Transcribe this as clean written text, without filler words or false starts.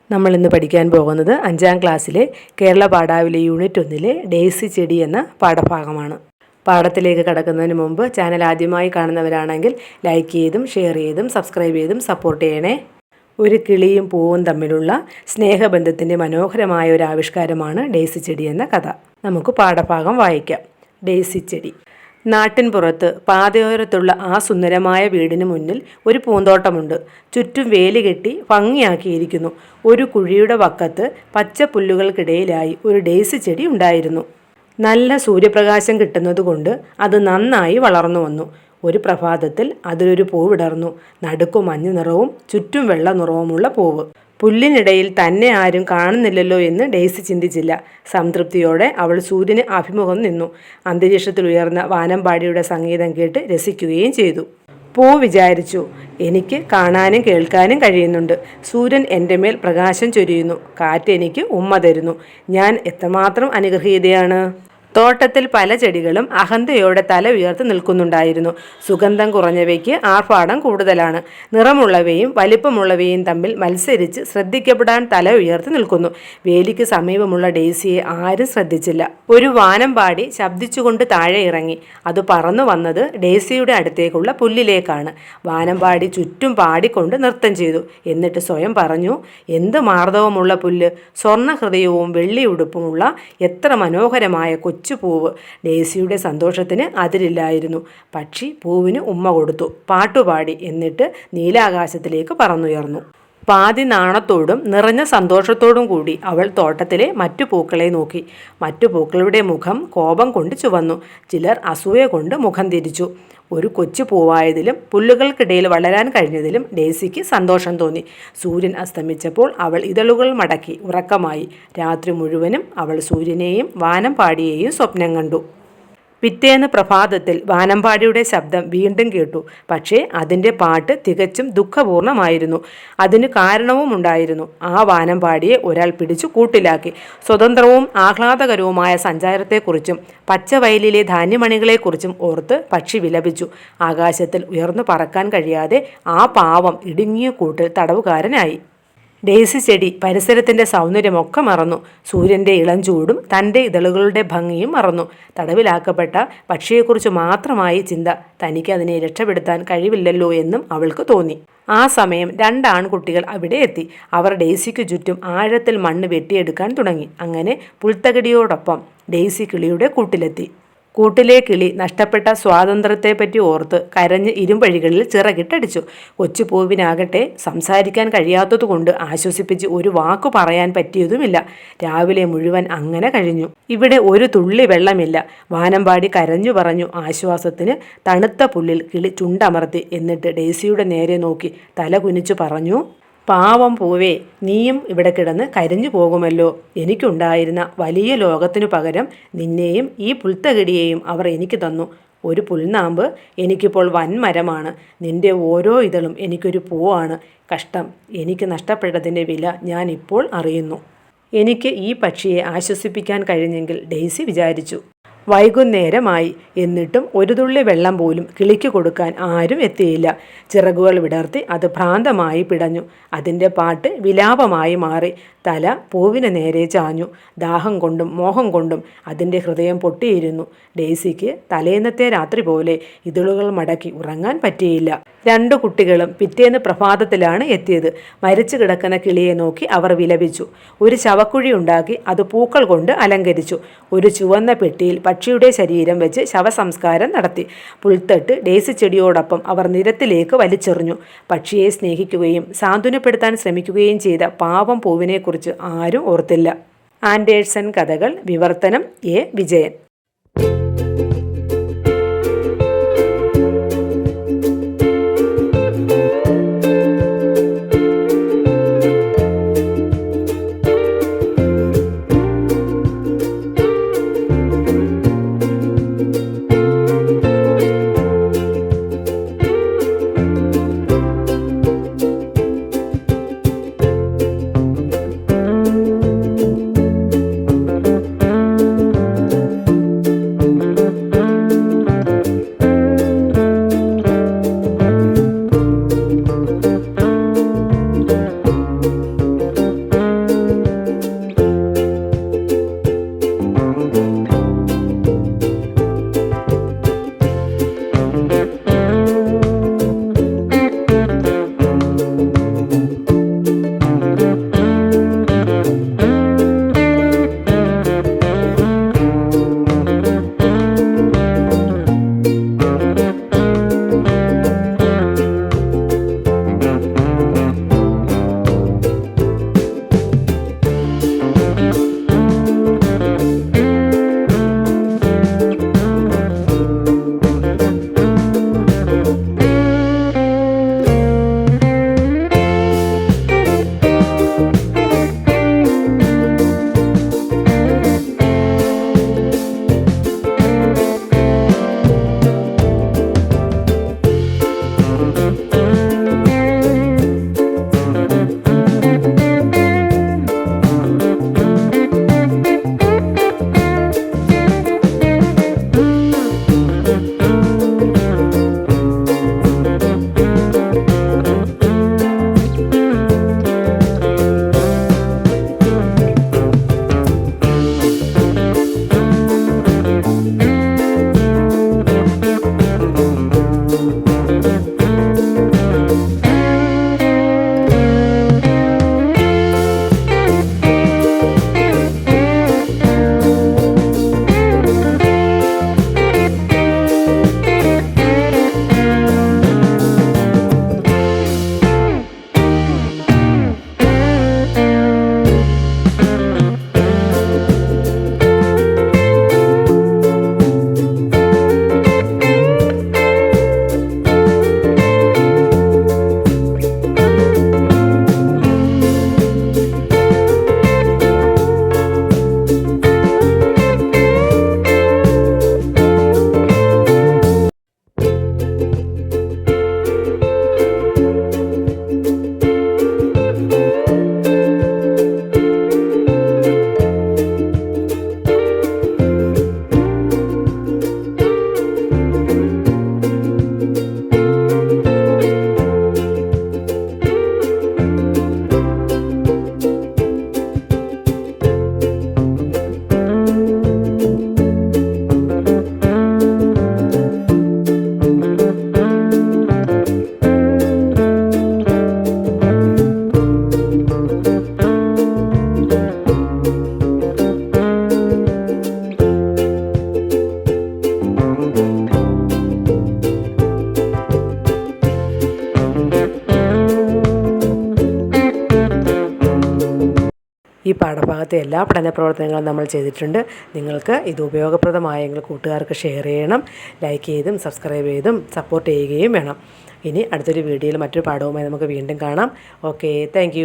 നമ്മൾ ഇന്ന് പഠിക്കാൻ പോകുന്നത് 5ാം ക്ലാസ്സിലെ കേരള പാഠാവലി യൂണിറ്റ് 1-ലെ ഡെയ്സി ചെടി എന്ന പാഠഭാഗമാണ്. പാഠത്തിലേക്ക് കടക്കുന്നതിന് മുമ്പ് ചാനൽ ആദ്യമായി കാണുന്നവരാണെങ്കിൽ ലൈക്ക് ചെയ്തും ഷെയർ ചെയ്തും സബ്സ്ക്രൈബ് ചെയ്തും സപ്പോർട്ട് ചെയ്യണേ. ഒരു കിളിയും പൂവും തമ്മിലുള്ള സ്നേഹബന്ധത്തിൻ്റെ മനോഹരമായ ഒരു ആവിഷ്കാരമാണ് ഡെയ്സി ചെടി എന്ന കഥ. നമുക്ക് പാഠഭാഗം വായിക്കാം. ഡെയ്സി ചെടി. നാട്ടിൻ പുറത്ത് പാതയോരത്തുള്ള ആ സുന്ദരമായ വീടിന് മുന്നിൽ ഒരു പൂന്തോട്ടമുണ്ട്. ചുറ്റും വേലി കെട്ടി ഭംഗിയാക്കിയിരിക്കുന്നു. ഒരു കുഴിയുടെ വക്കത്ത് പച്ചപ്പുല്ലുകൾക്കിടയിലായി ഒരു ഡെയ്സി ചെടി ഉണ്ടായിരുന്നു. നല്ല സൂര്യപ്രകാശം കിട്ടുന്നതുകൊണ്ട് അത് നന്നായി വളർന്നു വന്നു. ഒരു പ്രഭാതത്തിൽ അതിലൊരു പൂവിടർന്നു. നടുക്കു മഞ്ഞ നിറവും ചുറ്റും വെള്ള നിറവുമുള്ള പൂവ്. പുല്ലിനിടയിൽ തന്നെ ആരും കാണുന്നില്ലല്ലോ എന്ന് ഡെയ്സി ചിന്തിച്ചില്ല. സംതൃപ്തിയോടെ അവൾ സൂര്യന് അഭിമുഖം നിന്നു. അന്തരീക്ഷത്തിൽ ഉയർന്ന വാനമ്പാടിയുടെ സംഗീതം കേട്ട് രസിക്കുകയും ചെയ്തു. പൂ വിചാരിച്ചു, എനിക്ക് കാണാനും കേൾക്കാനും കഴിയുന്നുണ്ട്. സൂര്യൻ എൻ്റെ മേൽ പ്രകാശം ചൊരിയുന്നു. കാറ്റ് എനിക്ക് ഉമ്മ തരുന്നു. ഞാൻ എത്രമാത്രം അനുഗ്രഹീതയാണ്. തോട്ടത്തിൽ പല ചെടികളും അഹന്തയോടെ തല ഉയർത്തി നിൽക്കുന്നുണ്ടായിരുന്നു. സുഗന്ധം കുറഞ്ഞവയ്ക്ക് ആർഭാടം കൂടുതലാണ്. നിറമുള്ളവയും വലിപ്പമുള്ളവയും തമ്മിൽ മത്സരിച്ച് ശ്രദ്ധിക്കപ്പെടാൻ തല ഉയർത്തി നിൽക്കുന്നു. വേലിക്ക് സമീപമുള്ള ഡെയ്സിയെ ആരും ശ്രദ്ധിച്ചില്ല. ഒരു വാനമ്പാടി ശബ്ദിച്ചുകൊണ്ട് താഴെ ഇറങ്ങി. അത് പറന്നു വന്നത് ഡെയ്സിയുടെ അടുത്തേക്കുള്ള പുല്ലിലേക്കാണ്. വാനമ്പാടി ചുറ്റും പാടിക്കൊണ്ട് നൃത്തം ചെയ്തു. എന്നിട്ട് സ്വയം പറഞ്ഞു, എന്ത് മാർദ്ദവമുള്ള പുല്ല്! സ്വർണ്ണ ഹൃദയവും വെള്ളി ഉടുപ്പുമുള്ള എത്ര മനോഹരമായ പൂവ്. ഡെയ്സിയുടെ സന്തോഷത്തിന് അതിരില്ലായിരുന്നു. പക്ഷി പൂവിന് ഉമ്മ കൊടുത്തു, പാട്ടുപാടി, എന്നിട്ട് നീലാകാശത്തിലേക്ക് പറന്നുയർന്നു. പാതി നാണത്തോടും നിറഞ്ഞ സന്തോഷത്തോടും കൂടി അവൾ തോട്ടത്തിലെ മറ്റു പൂക്കളെ നോക്കി. മറ്റു പൂക്കളുടെ മുഖം കോപം കൊണ്ട് ചുവന്നു. ചിലർ അസൂയ കൊണ്ട് മുഖം തിരിച്ചു. ഒരു കൊച്ചു പൂവായതിലും പുല്ലുകൾക്കിടയിൽ വളരാൻ കഴിഞ്ഞതിലും ഡെയ്സിക്ക് സന്തോഷം തോന്നി. സൂര്യൻ അസ്തമിച്ചപ്പോൾ അവൾ ഇതളുകൾ മടക്കി ഉറക്കമായി. രാത്രി മുഴുവനും അവൾ സൂര്യനെയും വാനമ്പാടിയെയും സ്വപ്നം കണ്ടു. പിറ്റേന്ന് പ്രഭാതത്തിൽ വാനമ്പാടിയുടെ ശബ്ദം വീണ്ടും കേട്ടു. പക്ഷേ അതിൻ്റെ പാട്ട് തികച്ചും ദുഃഖപൂർണമായിരുന്നു. അതിന് കാരണവും ഉണ്ടായിരുന്നു. ആ വാനമ്പാടിയെ ഒരാൾ പിടിച്ചു കൂട്ടിലാക്കി. സ്വതന്ത്രവും ആഹ്ലാദകരവുമായ സഞ്ചാരത്തെക്കുറിച്ചും പച്ചവയലിലെ ധാന്യമണികളെക്കുറിച്ചും ഓർത്ത് പക്ഷി വിലപിച്ചു. ആകാശത്തിൽ ഉയർന്നു പറക്കാൻ കഴിയാതെ ആ പാവം ഇടുങ്ങിയ കൂട്ടിൽ തടവുകാരനായി. ഡെയ്സി ചെടി പരിസരത്തിൻ്റെ സൗന്ദര്യമൊക്കെ മറന്നു. സൂര്യൻ്റെ ഇളം ചൂടും തൻ്റെ ഇതളുകളുടെ ഭംഗിയും മറന്നു. തടവിലാക്കപ്പെട്ട പക്ഷിയെക്കുറിച്ച് മാത്രമായി ചിന്ത. തനിക്ക് അതിനെ രക്ഷപ്പെടുത്താൻ കഴിവില്ലല്ലോ എന്നും അവൾക്ക് തോന്നി. ആ സമയം 2 ആൺകുട്ടികൾ അവിടെ എത്തി. അവർ ഡെയ്സിക്ക് ചുറ്റും ആഴത്തിൽ മണ്ണ് വെട്ടിയെടുക്കാൻ തുടങ്ങി. അങ്ങനെ പുൽത്തകിടിയോടൊപ്പം ഡെയ്സി കിളിയുടെ കൂട്ടിലെത്തി. കൂട്ടിലെ കിളി നഷ്ടപ്പെട്ട സ്വാതന്ത്ര്യത്തെപ്പറ്റി ഓർത്ത് കരഞ്ഞ് ഇരുമ്പഴികളിൽ ചിറകിട്ടടിച്ചു. കൊച്ചു പൂവിനാകട്ടെ സംസാരിക്കാൻ കഴിയാത്തതുകൊണ്ട് ആശ്വസിപ്പിച്ച് ഒരു വാക്കു പറയാൻ പറ്റിയതുമില്ല. രാവിലെ മുഴുവൻ അങ്ങനെ കഴിഞ്ഞു. ഇവിടെ ഒരു തുള്ളി വെള്ളമില്ല. വാനമ്പാടി കരഞ്ഞു പറഞ്ഞു. ആശ്വാസത്തിന് തണുത്ത പുല്ലിൽ കിളി ചുണ്ടമർത്തി. എന്നിട്ട് ഡെയ്സിയുടെ നേരെ നോക്കി തല കുനിച്ചു പറഞ്ഞു, പാവം പൂവേ, നീയും ഇവിടെ കിടന്ന് കരിഞ്ഞു പോകുമല്ലോ. എനിക്കുണ്ടായിരുന്ന വലിയ ലോകത്തിനു പകരം നിന്നെയും ഈ പുൽത്തകിടിയെയും അവർ എനിക്ക് തന്നു. ഒരു പുൽനാമ്പ് എനിക്കിപ്പോൾ വൻമരമാണ്. നിന്റെ ഓരോ ഇതളും എനിക്കൊരു പൂവാണ്. കഷ്ടം, എനിക്ക് നഷ്ടപ്പെട്ടതിൻ്റെ വില ഞാൻ ഇപ്പോൾ അറിയുന്നു. എനിക്ക് ഈ പക്ഷിയെ ആശ്വസിപ്പിക്കാൻ കഴിഞ്ഞെങ്കിൽ ഡെയ്സി വിചാരിച്ചു. വൈകുന്നേരമായി. എന്നിട്ടും ഒരു തുള്ളി വെള്ളം പോലും കിളിക്ക് കൊടുക്കാൻ ആരും എത്തിയില്ല. ചിറകുകൾ വിടർത്തി അത് ഭ്രാന്തമായി പിടഞ്ഞു. അതിൻ്റെ പാട്ട് വിലാപമായി മാറി. തല പൂവിന് നേരെ ചാഞ്ഞു. ദാഹം കൊണ്ടും മോഹം കൊണ്ടും അതിൻ്റെ ഹൃദയം പൊട്ടിയിരുന്നു. ഡെയ്സിക്ക് തലേന്നത്തെ രാത്രി പോലെ ഇതളുകൾ മടക്കി ഉറങ്ങാൻ പറ്റിയില്ല. 2 കുട്ടികളും പിറ്റേന്ന് പ്രഭാതത്തിലാണ് എത്തിയത്. മരിച്ചു കിടക്കുന്ന കിളിയെ നോക്കി അവർ വിലപിച്ചു. ഒരു ശവക്കുഴി ഉണ്ടാക്കി അത് പൂക്കൾ കൊണ്ട് അലങ്കരിച്ചു. ഒരു ചുവന്ന പെട്ടിയിൽ പക്ഷിയുടെ ശരീരം വെച്ച് ശവസംസ്കാരം നടത്തി. പുൽത്തട്ട് ഡെയ്സി ചെടിയോടൊപ്പം അവർ നിരത്തിലേക്ക് വലിച്ചെറിഞ്ഞു. പക്ഷിയെ സ്നേഹിക്കുകയും സാന്ത്വനപ്പെടുത്താൻ ശ്രമിക്കുകയും ചെയ്ത പാവം പൂവിനെക്കുറിച്ച് ആരും ഓർത്തില്ല. ആൻഡേഴ്സൺ കഥകൾ. വിവർത്തനം എ. വിജയൻ. ഈ പാഠഭാഗത്തെ എല്ലാ പഠന പ്രവർത്തനങ്ങളും നമ്മൾ ചെയ്തിട്ടുണ്ട്. നിങ്ങൾക്ക് ഇത് ഉപയോഗപ്രദമായെങ്കിൽ കൂട്ടുകാർക്ക് ഷെയർ ചെയ്യണം. ലൈക്ക് ചെയ്തും സബ്സ്ക്രൈബ് ചെയ്തും സപ്പോർട്ട് ചെയ്യുകയും വേണം. ഇനി അടുത്തൊരു വീഡിയോയിൽ മറ്റൊരു പാഠവുമായി നമുക്ക് വീണ്ടും കാണാം. Okay, thank